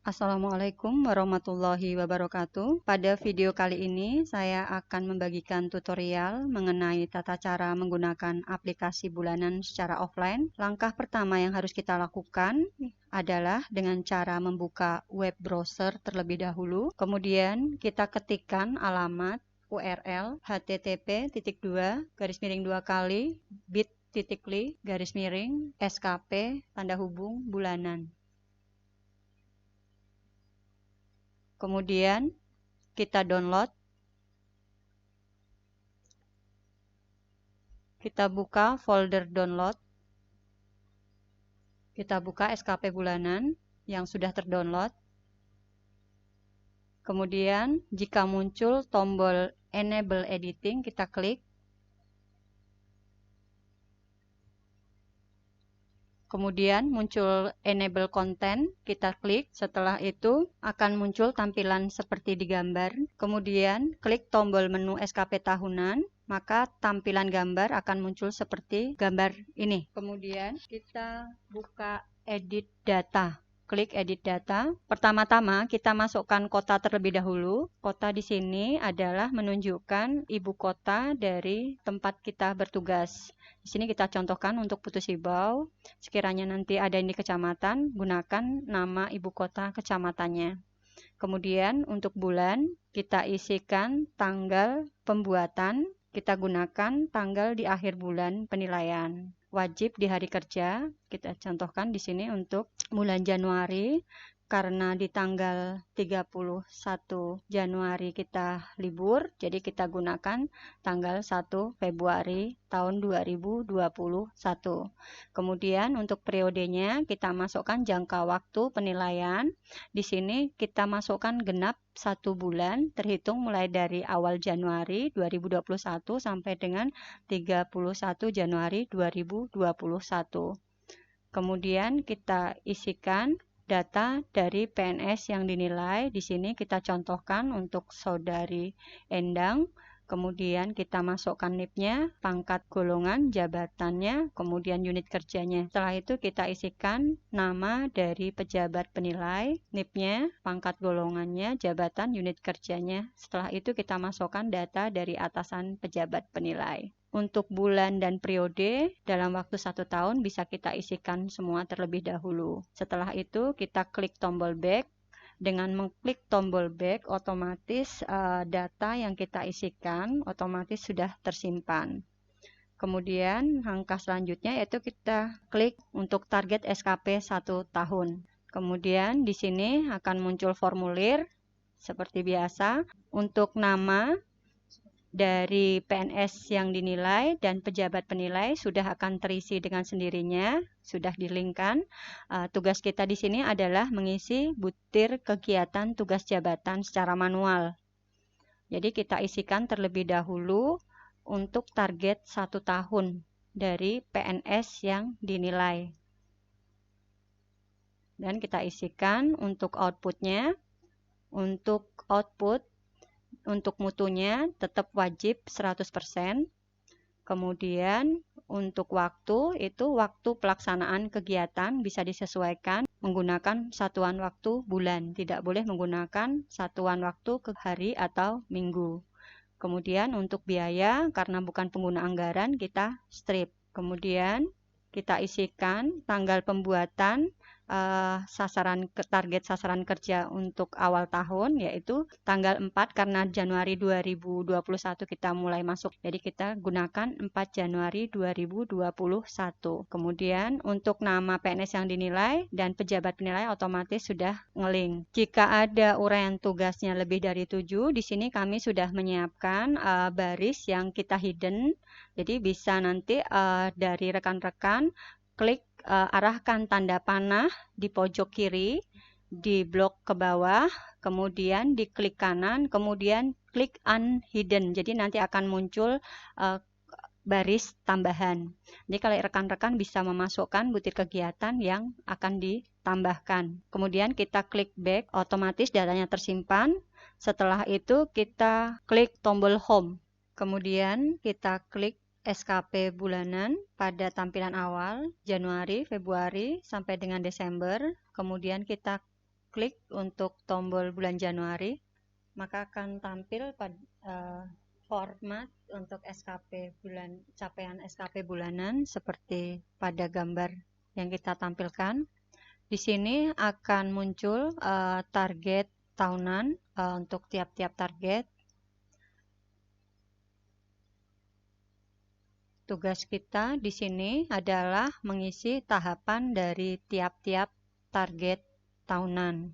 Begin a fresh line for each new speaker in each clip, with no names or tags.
Assalamualaikum warahmatullahi wabarakatuh. Pada video kali ini saya akan membagikan tutorial mengenai tata cara menggunakan aplikasi bulanan secara offline. Langkah pertama yang harus kita lakukan adalah dengan cara membuka web browser terlebih dahulu. Kemudian kita ketikkan alamat URL http://bit.ly/skp_bulanan. Kemudian kita download, kita buka folder download, kita buka SKP bulanan yang sudah terdownload. Kemudian jika muncul tombol enable editing, kita klik. Kemudian muncul enable content, kita klik. Setelah itu akan muncul tampilan seperti di gambar. Kemudian klik tombol menu SKP tahunan, maka tampilan gambar akan muncul seperti gambar ini. Kemudian kita buka edit data. Klik edit data. Pertama-tama kita masukkan kota terlebih dahulu. Kota di sini adalah menunjukkan ibu kota dari tempat kita bertugas. Di sini kita contohkan untuk Putu Sibau. Sekiranya nanti ada ini kecamatan, gunakan nama ibu kota kecamatannya. Kemudian untuk bulan kita isikan tanggal pembuatan. Kita gunakan tanggal di akhir bulan penilaian. Wajib di hari kerja, kita contohkan di sini untuk bulan Januari, karena di tanggal 31 Januari kita libur, jadi kita gunakan tanggal 1 Februari tahun 2021. Kemudian untuk periodenya kita masukkan jangka waktu penilaian. Di sini kita masukkan genap 1 bulan terhitung mulai dari awal Januari 2021 sampai dengan 31 Januari 2021. Kemudian kita isikan data dari PNS yang dinilai. Di sini kita contohkan untuk saudari Endang. Kemudian kita masukkan NIP-nya, pangkat golongan, jabatannya, kemudian unit kerjanya. Setelah itu kita isikan nama dari pejabat penilai, NIP-nya, pangkat golongannya, jabatan, unit kerjanya. Setelah itu kita masukkan data dari atasan pejabat penilai. Untuk bulan dan periode dalam waktu 1 tahun bisa kita isikan semua terlebih dahulu. Setelah itu kita klik tombol back. Dengan mengklik tombol back, otomatis data yang kita isikan otomatis sudah tersimpan. Kemudian langkah selanjutnya yaitu kita klik untuk target SKP 1 tahun. Kemudian di sini akan muncul formulir seperti biasa. Untuk nama dari PNS yang dinilai dan pejabat penilai sudah akan terisi dengan sendirinya, sudah dilingkan. Tugas kita di sini adalah mengisi butir kegiatan tugas jabatan secara manual. Jadi kita isikan terlebih dahulu untuk target 1 tahun dari PNS yang dinilai. Dan kita isikan untuk outputnya. Untuk output, untuk mutunya tetap wajib 100%. Kemudian untuk waktu, itu waktu pelaksanaan kegiatan bisa disesuaikan menggunakan satuan waktu bulan. Tidak boleh menggunakan satuan waktu ke hari atau minggu. Kemudian untuk biaya, karena bukan pengguna anggaran, kita strip. Kemudian kita isikan tanggal pembuatan, target sasaran kerja untuk awal tahun, yaitu tanggal 4 karena Januari 2021 kita mulai masuk. Jadi kita gunakan 4 Januari 2021. Kemudian untuk nama PNS yang dinilai dan pejabat penilai otomatis sudah ngelink. Jika ada uraian tugasnya lebih dari 7, di sini kami sudah menyiapkan baris yang kita hidden. Jadi bisa nanti dari rekan-rekan klik arahkan tanda panah di pojok kiri, di blok ke bawah, kemudian di klik kanan, kemudian klik unhidden. Jadi nanti akan muncul baris tambahan. Jadi kalau rekan-rekan bisa memasukkan butir kegiatan yang akan ditambahkan. Kemudian kita klik back, otomatis datanya tersimpan. Setelah itu kita klik tombol home. Kemudian kita klik SKP bulanan pada tampilan awal Januari, Februari sampai dengan Desember. Kemudian kita klik untuk tombol bulan Januari, maka akan tampil pada format untuk SKP bulan, capaian SKP bulanan seperti pada gambar yang kita tampilkan. Di sini akan muncul target tahunan untuk tiap-tiap target. Tugas kita di sini adalah mengisi tahapan dari tiap-tiap target tahunan.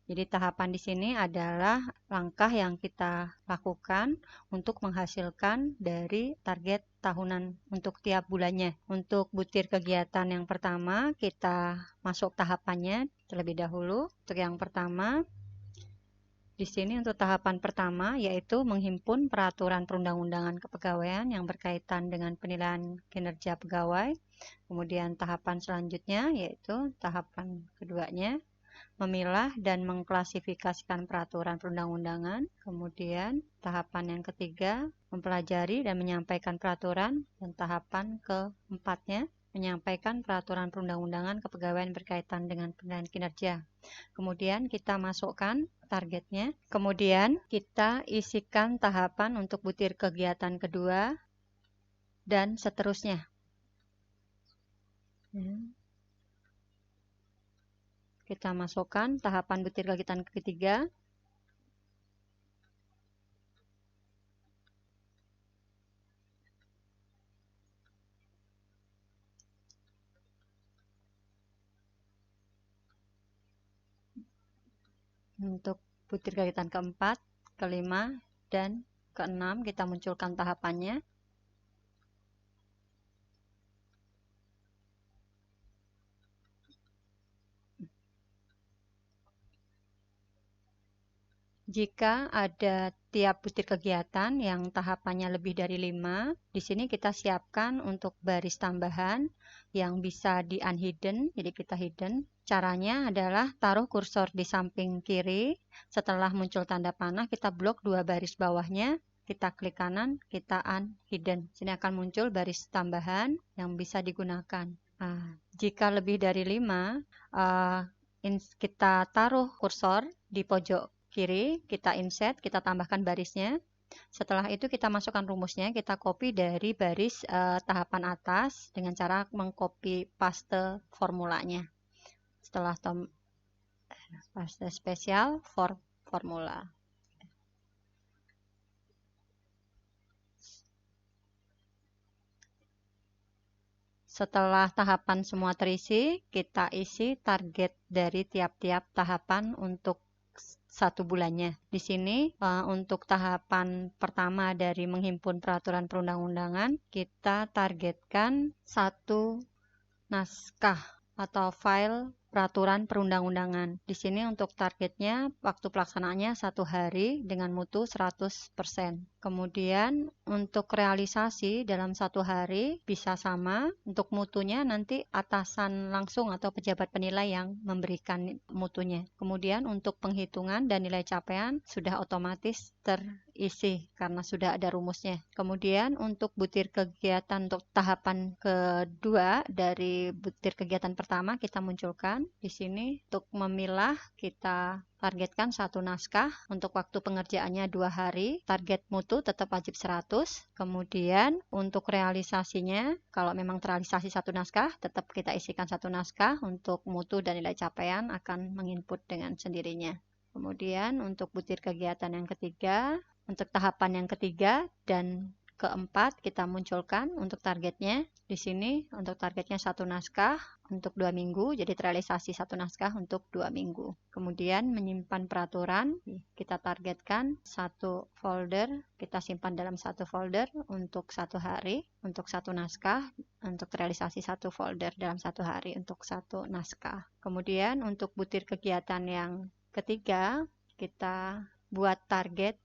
Jadi tahapan di sini adalah langkah yang kita lakukan untuk menghasilkan dari target tahunan untuk tiap bulannya. Untuk butir kegiatan yang pertama, kita masuk tahapannya terlebih dahulu. Untuk yang pertama, di sini untuk tahapan pertama yaitu menghimpun peraturan perundang-undangan kepegawaian yang berkaitan dengan penilaian kinerja pegawai. Kemudian tahapan selanjutnya yaitu tahapan keduanya, memilah dan mengklasifikasikan peraturan perundang-undangan. Kemudian tahapan yang ketiga, mempelajari dan menyampaikan peraturan. Dan tahapan keempatnya, menyampaikan peraturan perundang-undangan kepegawaian berkaitan dengan penilaian kinerja. Kemudian kita masukkan targetnya. Kemudian kita isikan tahapan untuk butir kegiatan kedua dan seterusnya. Kita masukkan tahapan butir kegiatan ketiga. Untuk butir kegiatan keempat, kelima, dan keenam kita munculkan tahapannya. Jika ada tiap butir kegiatan yang tahapannya lebih dari 5, di sini kita siapkan untuk baris tambahan yang bisa di unhidden, jadi kita hidden. Caranya adalah taruh kursor di samping kiri, setelah muncul tanda panah kita blok 2 baris bawahnya, kita klik kanan, kita unhidden. Sini akan muncul baris tambahan yang bisa digunakan. Jika lebih dari 5, kita taruh kursor di pojok kiri, kita insert, kita tambahkan barisnya. Setelah itu kita masukkan rumusnya, kita copy dari baris tahapan atas dengan cara mengcopy paste formulanya. Setelah paste spesial for formula. Setelah tahapan semua terisi, kita isi target dari tiap-tiap tahapan untuk satu bulannya. Di sini untuk tahapan pertama dari menghimpun peraturan perundang-undangan, kita targetkan 1 naskah atau file peraturan perundang-undangan. Di sini untuk targetnya waktu pelaksanaannya 1 hari dengan mutu 100%. Kemudian untuk realisasi dalam 1 hari bisa sama, untuk mutunya nanti atasan langsung atau pejabat penilai yang memberikan mutunya. Kemudian untuk penghitungan dan nilai capaian sudah otomatis terisi karena sudah ada rumusnya. Kemudian untuk butir kegiatan untuk tahapan kedua dari butir kegiatan pertama kita munculkan di sini. Untuk memilah kita targetkan 1 naskah, untuk waktu pengerjaannya 2 hari, target mutu tetap wajib 100. Kemudian untuk realisasinya, kalau memang terrealisasi 1 naskah, tetap kita isikan 1 naskah, untuk mutu dan nilai capaian akan menginput dengan sendirinya. Kemudian untuk butir kegiatan yang ketiga, untuk tahapan yang ketiga dan keempat kita munculkan untuk targetnya. Di sini untuk targetnya 1 naskah untuk 2 minggu, jadi terrealisasi 1 naskah untuk 2 minggu. Kemudian menyimpan peraturan, kita targetkan 1 folder, kita simpan dalam 1 folder untuk 1 hari, untuk 1 naskah, untuk terrealisasi 1 folder dalam 1 hari untuk 1 naskah. Kemudian untuk butir kegiatan yang ketiga, kita buat target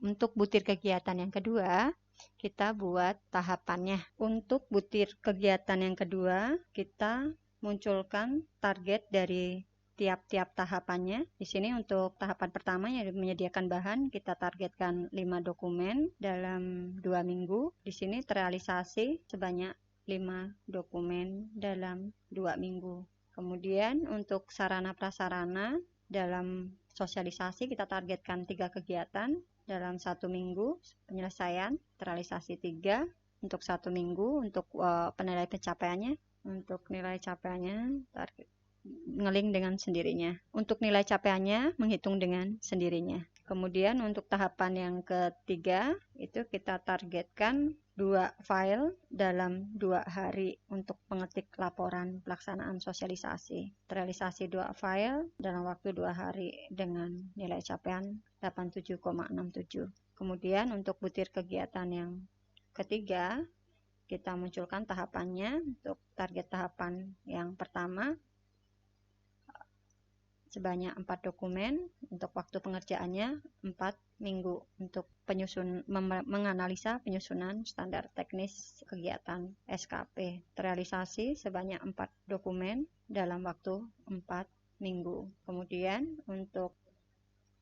untuk butir kegiatan yang kedua, kita buat tahapannya. Untuk butir kegiatan yang kedua, kita munculkan target dari tiap-tiap tahapannya. Di sini untuk tahapan pertama yang menyediakan bahan, kita targetkan 5 dokumen dalam 2 minggu. Di sini terrealisasi sebanyak 5 dokumen dalam 2 minggu. Kemudian untuk sarana prasarana, Dalam sosialisasi kita targetkan 3 kegiatan dalam 1 minggu, penyelesaian terrealisasi 3 untuk 1 minggu. Untuk penilaian pencapaiannya, untuk nilai capaiannya target ngeling dengan sendirinya. Untuk nilai capaiannya menghitung dengan sendirinya. Kemudian untuk tahapan yang ketiga itu kita targetkan 2 file dalam 2 hari untuk mengetik laporan pelaksanaan sosialisasi. Terrealisasi 2 file dalam waktu 2 hari dengan nilai capaian 87,67. Kemudian untuk butir kegiatan yang ketiga, kita munculkan tahapannya. Untuk target tahapan yang pertama sebanyak 4 dokumen. Untuk waktu pengerjaannya 4 minggu untuk menganalisa penyusunan standar teknis kegiatan SKP. Terrealisasi sebanyak 4 dokumen dalam waktu 4 minggu. Kemudian untuk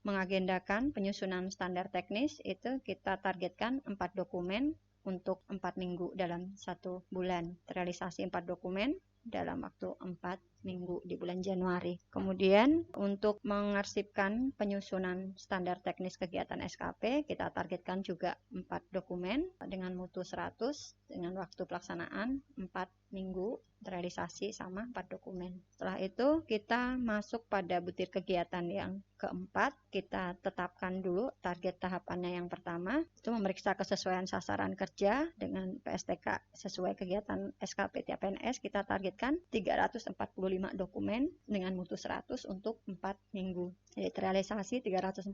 mengagendakan penyusunan standar teknis itu kita targetkan 4 dokumen untuk 4 minggu dalam 1 bulan. Terrealisasi 4 dokumen dalam waktu 4 minggu di bulan Januari. Kemudian untuk mengarsipkan penyusunan standar teknis kegiatan SKP, kita targetkan juga 4 dokumen dengan mutu 100 dengan waktu pelaksanaan 4 minggu, terrealisasi sama 4 dokumen. Setelah itu kita masuk pada butir kegiatan yang keempat. Kita tetapkan dulu target tahapannya. Yang pertama itu memeriksa kesesuaian sasaran kerja dengan PSTK sesuai kegiatan SKP tiap PNS. Kita targetkan 345 dokumen dengan mutu 100 untuk 4 minggu. Jadi terrealisasi 345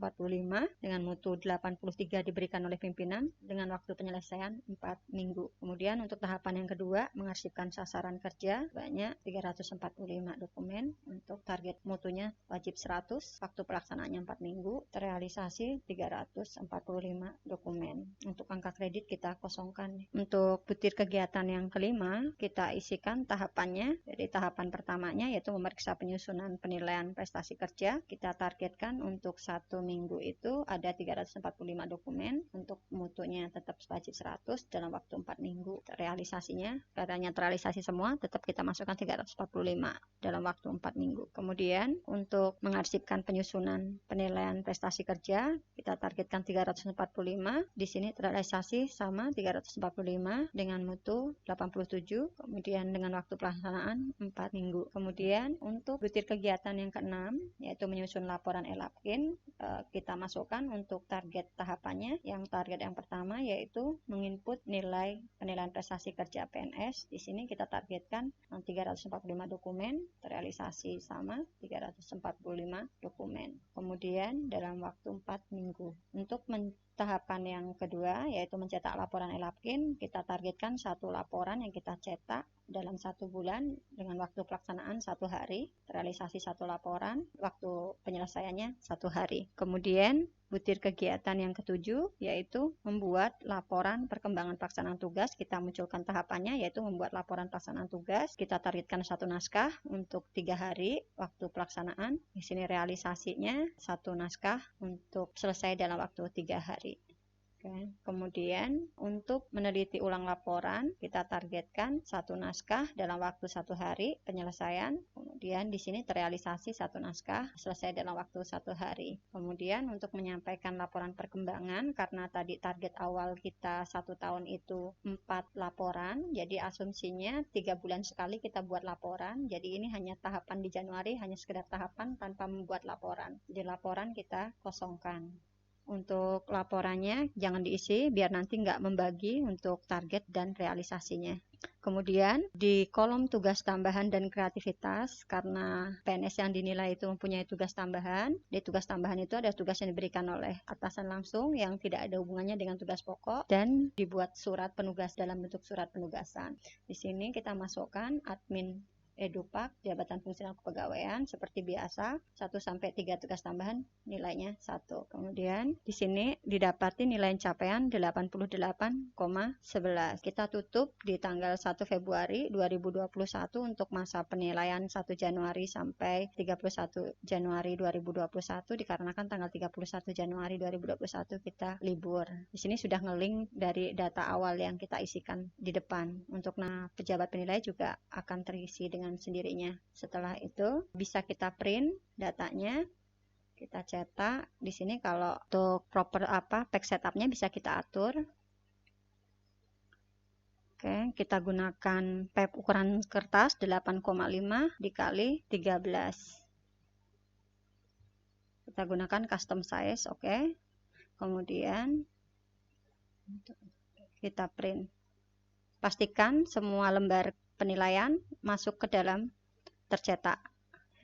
dengan mutu 83 diberikan oleh pimpinan dengan waktu penyelesaian 4 minggu. Kemudian untuk tahapan yang kedua, mengarsipkan sasaran kerja banyak 345 dokumen untuk target mutunya wajib 100, waktu pelaksanaannya 4 minggu, terrealisasi 345 dokumen. Untuk angka kredit kita kosongkan. Untuk butir kegiatan yang kelima, kita isikan tahapannya. Jadi tahapan pertamanya yaitu memeriksa penyusunan penilaian prestasi kerja. Kita targetkan untuk 1 minggu itu ada 345 dokumen. Untuk mutunya tetap wajib 100 dalam waktu 4 minggu. Realisasinya, katanya terrealisasi semua, tetap kita masukkan 345 dalam waktu 4 minggu. Kemudian untuk mengarsipkan penyusunan penilaian prestasi kerja, kita targetkan 345. Di sini terrealisasi sama 345 dengan mutu 87, kemudian dengan waktu pelaksanaan 4 minggu. Kemudian untuk butir kegiatan yang keenam, yaitu menyusun laporan ELAPKIN, kita masukkan untuk target tahapannya. Yang target yang pertama yaitu menginput nilai penilaian prestasi kerja PNS. Di sini kita targetkan 345 dokumen, terrealisasi sama 345 dokumen. Kemudian dalam waktu 4 minggu. Untuk tahapan yang kedua yaitu mencetak laporan ELAPKIN, kita targetkan 1 laporan yang kita cetak dalam 1 bulan dengan waktu pelaksanaan 1 hari, terrealisasi 1 laporan, waktu penyelesaiannya 1 hari. Kemudian butir kegiatan yang ketujuh yaitu membuat laporan perkembangan pelaksanaan tugas. Kita munculkan tahapannya yaitu membuat laporan pelaksanaan tugas. Kita targetkan 1 naskah untuk 3 hari waktu pelaksanaan. Di sini realisasinya 1 naskah untuk selesai dalam waktu 3 hari. Kemudian untuk meneliti ulang laporan kita targetkan 1 naskah dalam waktu 1 hari penyelesaian. Kemudian di sini terrealisasi 1 naskah selesai dalam waktu 1 hari. Kemudian untuk menyampaikan laporan perkembangan, karena tadi target awal kita 1 tahun itu 4 laporan, jadi asumsinya 3 bulan sekali kita buat laporan. Jadi ini hanya tahapan di Januari, hanya sekedar tahapan tanpa membuat laporan. Jadi laporan kita kosongkan. Untuk laporannya jangan diisi biar nanti nggak membagi untuk target dan realisasinya. Kemudian di kolom tugas tambahan dan kreativitas, karena PNS yang dinilai itu mempunyai tugas tambahan, di tugas tambahan itu ada tugas yang diberikan oleh atasan langsung yang tidak ada hubungannya dengan tugas pokok dan dibuat surat penugas dalam bentuk surat penugasan. Di sini kita masukkan admin Edupak, jabatan fungsional kepegawaian seperti biasa, 1-3 tugas tambahan nilainya 1. Kemudian di sini didapati nilai capaian 88,11. Kita tutup di tanggal 1 Februari 2021 untuk masa penilaian 1 Januari sampai 31 Januari 2021 dikarenakan tanggal 31 Januari 2021 kita libur. Di sini sudah ngelink dari data awal yang kita isikan di depan. Untuk pejabat penilai juga akan terisi dengan sendirinya. Setelah itu bisa kita print datanya Kita cetak. Di sini kalau untuk proper pack setupnya bisa kita atur. Oke, kita gunakan pep ukuran kertas 8,5 dikali 13. Kita gunakan custom size, oke. Kemudian kita print. Pastikan semua lembar penilaian masuk ke dalam tercetak.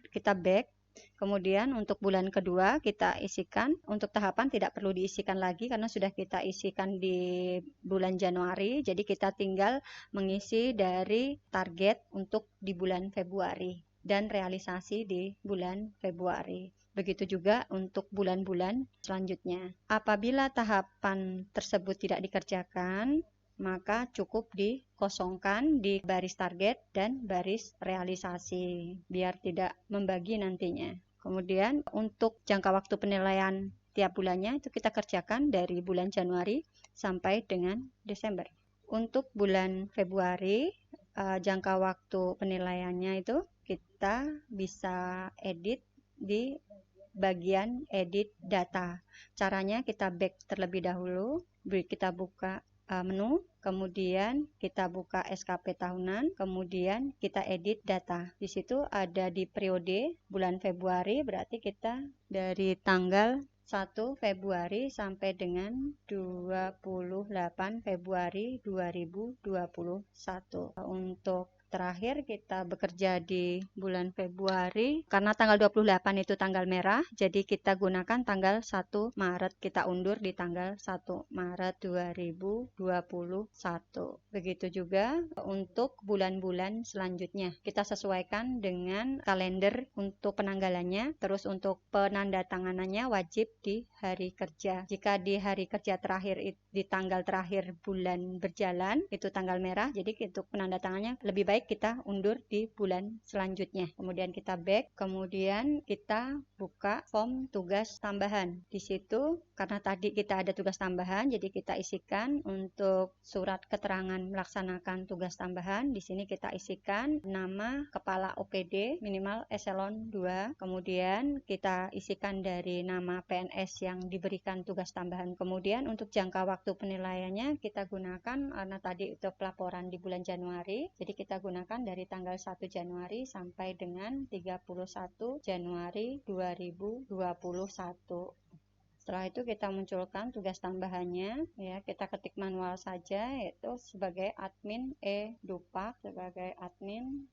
Kita back. Kemudian untuk bulan kedua kita isikan. Untuk tahapan tidak perlu diisikan lagi karena sudah kita isikan di bulan Januari. Jadi kita tinggal mengisi dari target untuk di bulan Februari dan realisasi di bulan Februari. Begitu juga untuk bulan-bulan selanjutnya. Apabila tahapan tersebut tidak dikerjakan, maka cukup dikosongkan di baris target dan baris realisasi biar tidak membagi nantinya. Kemudian untuk jangka waktu penilaian tiap bulannya itu kita kerjakan dari bulan Januari sampai dengan Desember. Untuk bulan Februari jangka waktu penilaiannya itu kita bisa edit di bagian edit data. Caranya kita back terlebih dahulu, kita buka menu, kemudian kita buka SKP tahunan, kemudian kita edit data. Di situ ada di periode bulan Februari, berarti kita dari tanggal 1 Februari sampai dengan 28 Februari 2021. Untuk terakhir kita bekerja di bulan Februari karena tanggal 28 itu tanggal merah, jadi kita gunakan tanggal 1 Maret, kita undur di tanggal 1 Maret 2021. Begitu juga untuk bulan-bulan selanjutnya kita sesuaikan dengan kalender untuk penanggalannya. Terus untuk penandatanganannya wajib di hari kerja. Jika di hari kerja terakhir di tanggal terakhir bulan berjalan itu tanggal merah, jadi untuk penandatangannya lebih baik kita undur di bulan selanjutnya. Kemudian kita back, kemudian kita buka form tugas tambahan. Di situ karena tadi kita ada tugas tambahan, jadi kita isikan untuk surat keterangan melaksanakan tugas tambahan. Di sini kita isikan nama kepala OPD minimal eselon 2. Kemudian kita isikan dari nama PNS yang diberikan tugas tambahan. Kemudian untuk jangka waktu penilaiannya kita gunakan karena tadi itu pelaporan di bulan Januari, jadi kita gunakan dari tanggal 1 Januari sampai dengan 31 Januari 2021. Setelah itu kita munculkan tugas tambahannya, ya kita ketik manual saja, yaitu sebagai admin Dupak, sebagai admin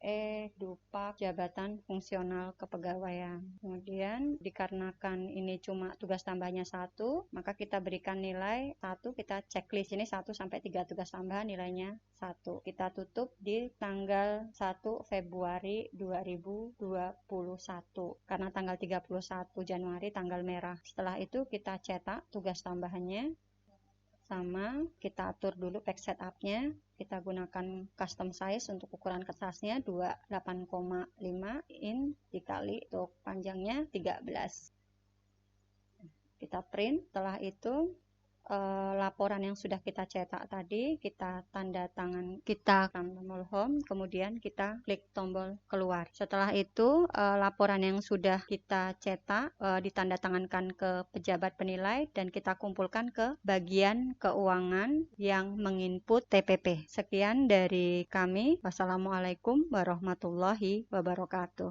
Dupak jabatan fungsional kepegawaian. Kemudian dikarenakan ini cuma tugas tambahnya 1, maka kita berikan nilai 1, kita checklist ini 1 sampai 3 tugas tambahan nilainya 1. Kita tutup di tanggal 1 Februari 2021 karena tanggal 31 Januari tanggal merah. Setelah itu kita cetak tugas tambahannya, sama kita atur dulu pack setupnya. Kita gunakan custom size untuk ukuran kertasnya 28,5 in dikali untuk panjangnya 13. Kita print. Setelah itu laporan yang sudah kita cetak tadi kita tanda tangan, kita tombol home, kemudian kita klik tombol keluar. Setelah itu laporan yang sudah kita cetak ditandatangankan ke pejabat penilai dan kita kumpulkan ke bagian keuangan yang menginput TPP. Sekian dari kami. Wassalamualaikum warahmatullahi wabarakatuh.